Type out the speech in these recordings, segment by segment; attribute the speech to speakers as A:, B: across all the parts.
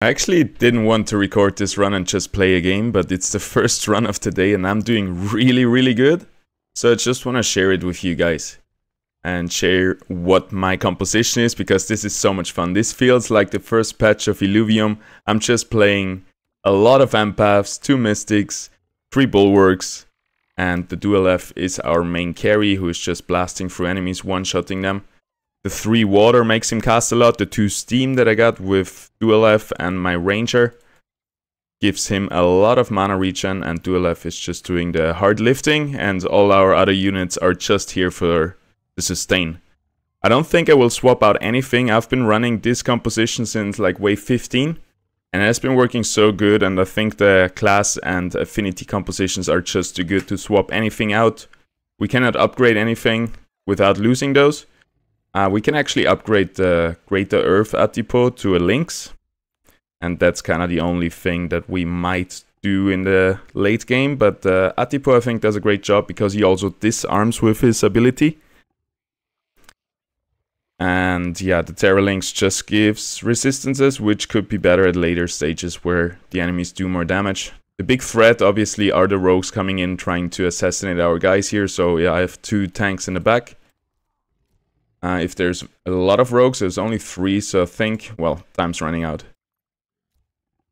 A: I actually didn't want to record this run and just play a game, but it's the first run of the day and I'm doing really good. So I just want to share it with you guys and share what my composition is, because this is so much fun. This feels like the first patch of Illuvium. I'm just playing a lot of empaths, 2 mystics, 3 bulwarks, and the dual F is our main carry who is just blasting through enemies, one-shotting them. The 3 water makes him cast a lot. The 2 steam that I got with dual F and my ranger gives him a lot of mana regen, and dual F is just doing the hard lifting, and all our other units are just here for the sustain. I don't think I will swap out anything. I've been running this composition since like wave 15, and it has been working so good, and I think the class and affinity compositions are just too good to swap anything out. We cannot upgrade anything without losing those. We can actually upgrade the Greater Earth Atipo to a Lynx, and that's kind of the only thing that we might do in the late game, but Atipo I think does a great job because he also disarms with his ability. And yeah, the Terra Lynx just gives resistances, which could be better at later stages where the enemies do more damage. The big threat obviously are the rogues coming in trying to assassinate our guys here, so yeah, I have 2 tanks in the back. If there's a lot of rogues, there's only 3, so I think, well, time's running out.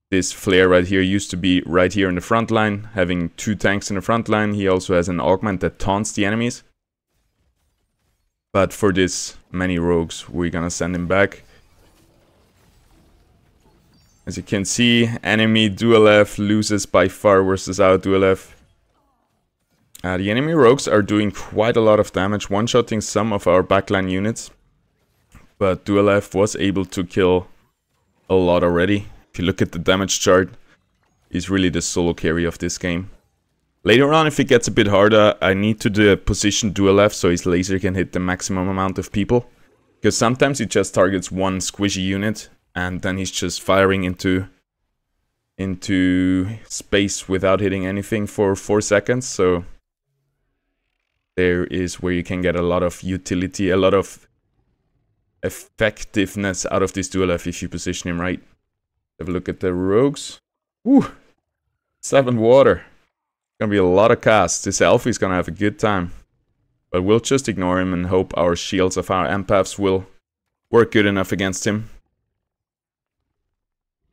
A: This flare right here used to be right here in the front line, having 2 tanks in the front line. He also has an augment that taunts the enemies. But for this many rogues, we're gonna send him back. As you can see, enemy dual F loses by far versus our dual F. The enemy rogues are doing quite a lot of damage, one-shotting some of our backline units. But dual F was able to kill a lot already. If you look at the damage chart, he's really the solo carry of this game. Later on, if it gets a bit harder, I need to position dual F so his laser can hit the maximum amount of people. Because sometimes he just targets one squishy unit and then he's just firing into space without hitting anything for 4 seconds. So there is where you can get a lot of utility, a lot of effectiveness out of this dual F if you position him right. Have a look at the rogues. Woo! 7 water. Gonna be a lot of casts. This elf is gonna have a good time. But we'll just ignore him and hope our shields of our empaths will work good enough against him.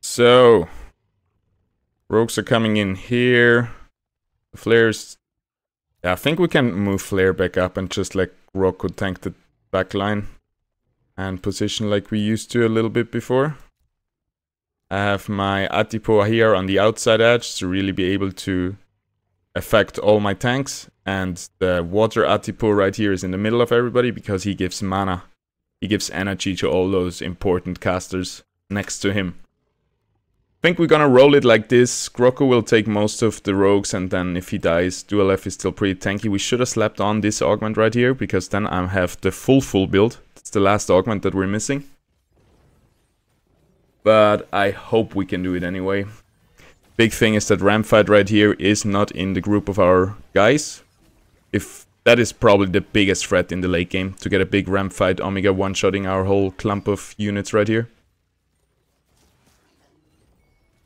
A: So, rogues are coming in here. The flares. Yeah, I think we can move flare back up and just let Rocco tank the back line and position like we used to a little bit before. I have my Atipo here on the outside edge to really be able to affect all my tanks, and the water Atipo right here is in the middle of everybody because he gives mana. He gives energy to all those important casters next to him. I think we're gonna roll it like this. Grocco will take most of the rogues, and then if he dies, dual F is still pretty tanky. We should have slapped on this augment right here, because then I have the full build. It's the last augment that we're missing. But I hope we can do it anyway. Big thing is that ramp fight right here is not in the group of our guys. If that is probably the biggest threat in the late game, to get a big ramp fight Omega one-shotting our whole clump of units right here.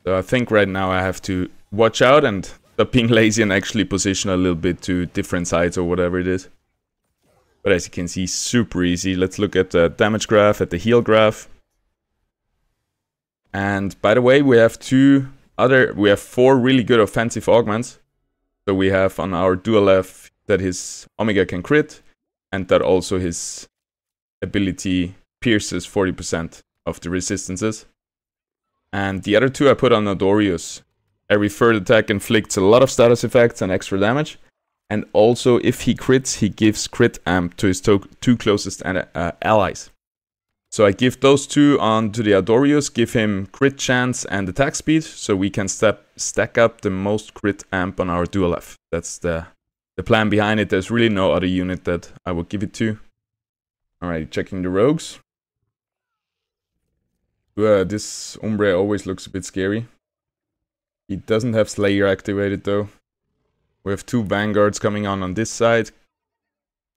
A: So I think right now I have to watch out and stop being lazy and actually position a little bit to different sides or whatever it is. But as you can see, super easy. Let's look at the damage graph, at the heal graph. And by the way, we have 4 really good offensive augments. So we have on our dual F that his Omega can crit, and that also his ability pierces 40% of the resistances. And the other 2 I put on Nodorius. Every third attack inflicts a lot of status effects and extra damage. And also, if he crits, he gives crit amp to his 2 closest allies. So I give those 2 on to the Adorius, give him crit chance and attack speed, so we can stack up the most crit amp on our dual F. That's the plan behind it. There's really no other unit that I would give it to. Alright, checking the rogues. This Umbre always looks a bit scary. He doesn't have Slayer activated though. We have 2 Vanguards coming on this side.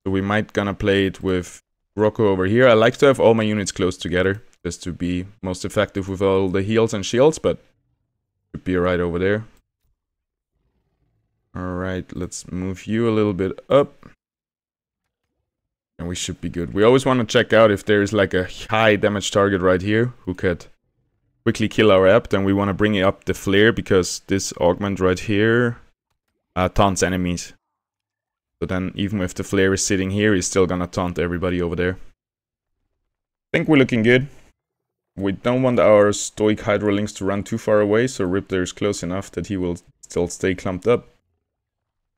A: So we might gonna play it with Rocco over here. I like to have all my units close together. just to be most effective with all the heals and shields, but should be right over there. Alright, let's move you a little bit up. And we should be good. We always want to check out if there's like a high damage target right here who could quickly kill our app. Then we want to bring up the flare because this augment right here taunts enemies. So then even if the flare is sitting here, he's still gonna taunt everybody over there. I think we're looking good. We don't want our stoic Hydrolinks to run too far away, so Rippler is close enough that he will still stay clumped up.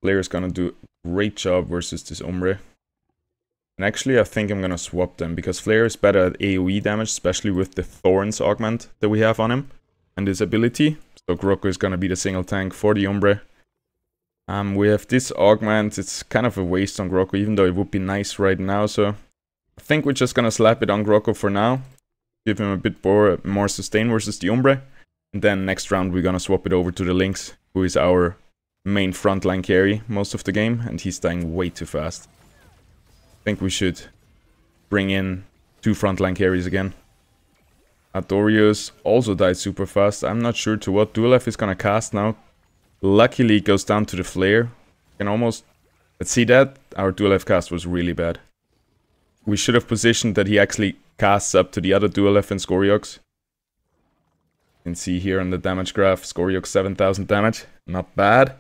A: Flare is gonna do a great job versus this Umbre. And actually I think I'm gonna swap them, because Flare is better at AoE damage, especially with the Thorns augment that we have on him, and his ability. So Groko is gonna be the single tank for the Umbre. We have this augment, it's kind of a waste on Groko, even though it would be nice right now, so I think we're just gonna slap it on Groko for now. Give him a bit more sustain versus the Umbre. And then next round we're gonna swap it over to the Lynx, who is our main frontline carry most of the game, and he's dying way too fast. I think we should bring in 2 frontline carries again. Adorius also died super fast. I'm not sure to what Duelef is gonna cast now. Luckily it goes down to the flare. Can almost... Let's see that. Our Duelef cast was really bad. We should have positioned that he actually casts up to the other Duelef and Scoriox. You can see here on the damage graph, Scoriox 7000 damage. Not bad.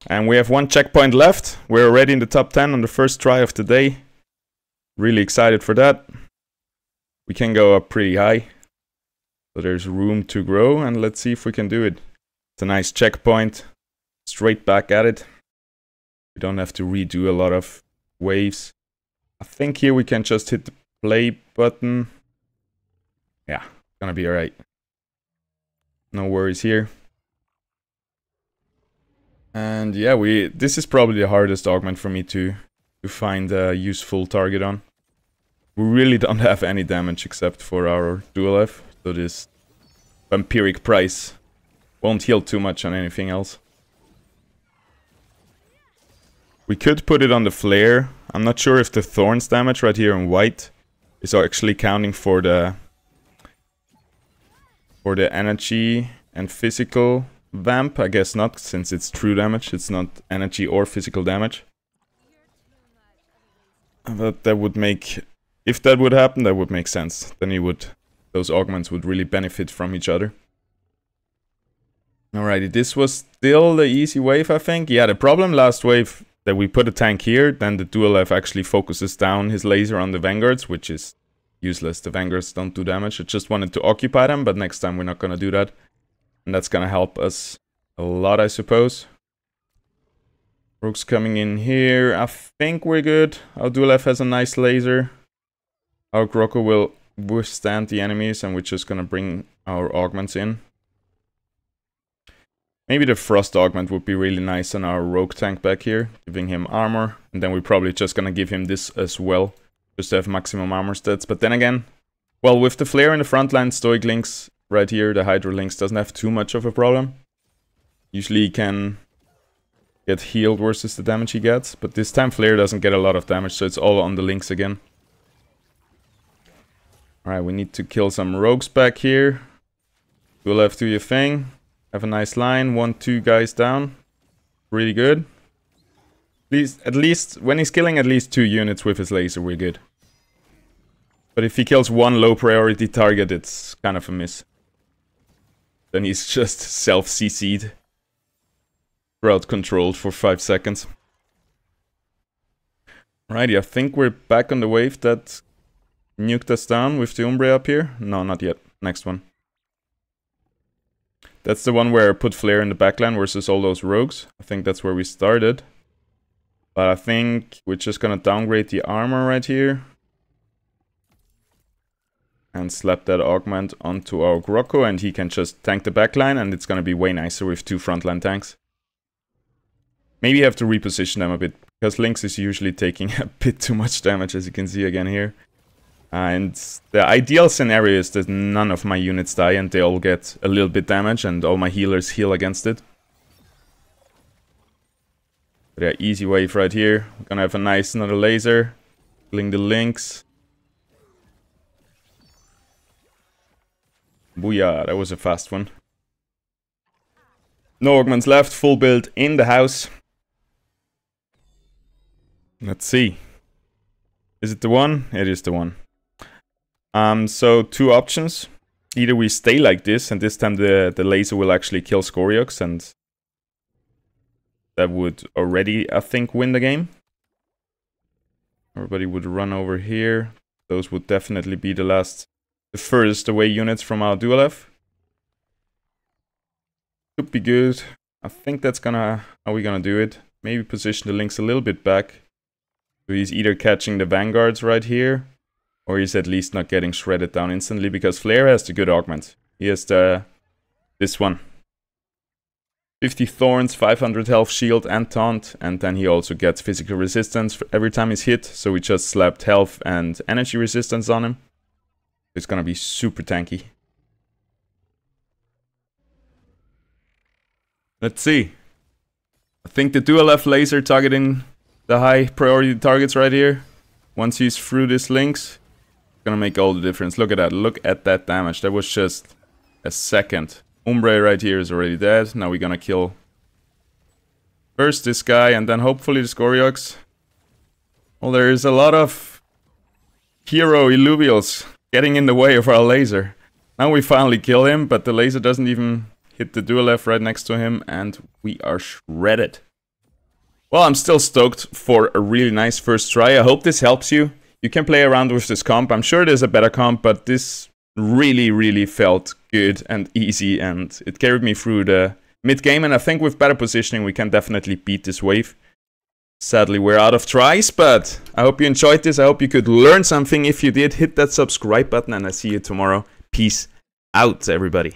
A: And we have 1 checkpoint left. We're already in the top 10 on the first try of the day. Really excited for that. We can go up pretty high. So there's room to grow, and let's see if we can do it. It's a nice checkpoint. Straight back at it. We don't have to redo a lot of waves. I think here we can just hit the play button. Yeah, gonna be alright. No worries here. And yeah, this is probably the hardest augment for me to find a useful target on. We really don't have any damage except for our Duelef, so this Vampiric Price won't heal too much on anything else. We could put it on the Flare. I'm not sure if the Thorns damage right here in white is actually counting for the energy and physical vamp. I guess not, since it's true damage. It's not energy or physical damage. But that would make... If that would happen, that would make sense. Then those augments would really benefit from each other. Alrighty, this was still the easy wave, I think. Yeah, the problem last wave, that we put a tank here, then the Duelef actually focuses down his laser on the Vanguards, which is useless. The Vanguards don't do damage. I just wanted to occupy them, but next time we're not gonna do that. And that's gonna help us a lot, I suppose. Rook's coming in here. I think we're good. Our Duelef has a nice laser. Our Groko will withstand the enemies, and we're just gonna bring our augments in. Maybe the Frost augment would be really nice on our Rogue tank back here, giving him armor. And then we're probably just gonna give him this as well, just to have maximum armor stats. But then again, well, with the Flare in the front line, Stoic Lynx right here, the Hydro Lynx doesn't have too much of a problem. Usually he can get healed versus the damage he gets, but this time Flare doesn't get a lot of damage, so it's all on the Lynx again. Alright, we need to kill some rogues back here. Duelef, do your thing. Have a nice line. 1-2 guys down. Really good. At least when he's killing at least 2 units with his laser, we're good. But if he kills 1 low priority target, it's kind of a miss. Then he's just self-CC'd. Crowd controlled for 5 seconds. Alrighty, I think we're back on the wave that nuked us down with the Umbre up here. No, not yet. Next one. That's the one where I put Flare in the backline versus all those rogues. I think that's where we started. But I think we're just gonna downgrade the armor right here. And slap that augment onto our Groko, and he can just tank the backline, and it's gonna be way nicer with 2 frontline tanks. Maybe you have to reposition them a bit, because Lynx is usually taking a bit too much damage, as you can see again here. And the ideal scenario is that none of my units die and they all get a little bit damage and all my healers heal against it. But yeah, easy wave right here. We're gonna have a nice another laser. Killing the Lynx. Booyah, that was a fast one. No augments left, full build in the house. Let's see. Is it the one? It is the one. So 2 options. Either we stay like this, and this time the laser will actually kill Scoriox, and that would already, I think, win the game. Everybody would run over here. Those would definitely be the furthest away units from our dual F. Could be good. I think that's how we're gonna do it. Maybe position the Lynx a little bit back. So he's either catching the vanguards right here, or he's at least not getting shredded down instantly, because Flare has the good augment. He has this one. 50 thorns, 500 health, shield, and taunt, and then he also gets physical resistance every time he's hit, so we just slapped health and energy resistance on him. It's gonna be super tanky. Let's see. I think the dual F laser targeting the high priority targets right here. Once he's through this Lynx, gonna make all the difference. Look at that. Look at that damage. That was just a second. Umbre right here is already dead. Now we're gonna kill first this guy and then hopefully the Scoriox. Well, there is a lot of hero Illuvials getting in the way of our laser. Now we finally kill him, but the laser doesn't even hit the dual F right next to him, and we are shredded. Well, I'm still stoked for a really nice first try. I hope this helps you. You can play around with this comp. I'm sure there's a better comp, but this really felt good and easy, and it carried me through the mid-game, and I think with better positioning we can definitely beat this wave. Sadly, we're out of tries, but I hope you enjoyed this. I hope you could learn something. If you did, hit that subscribe button, and I'll see you tomorrow. Peace out, everybody.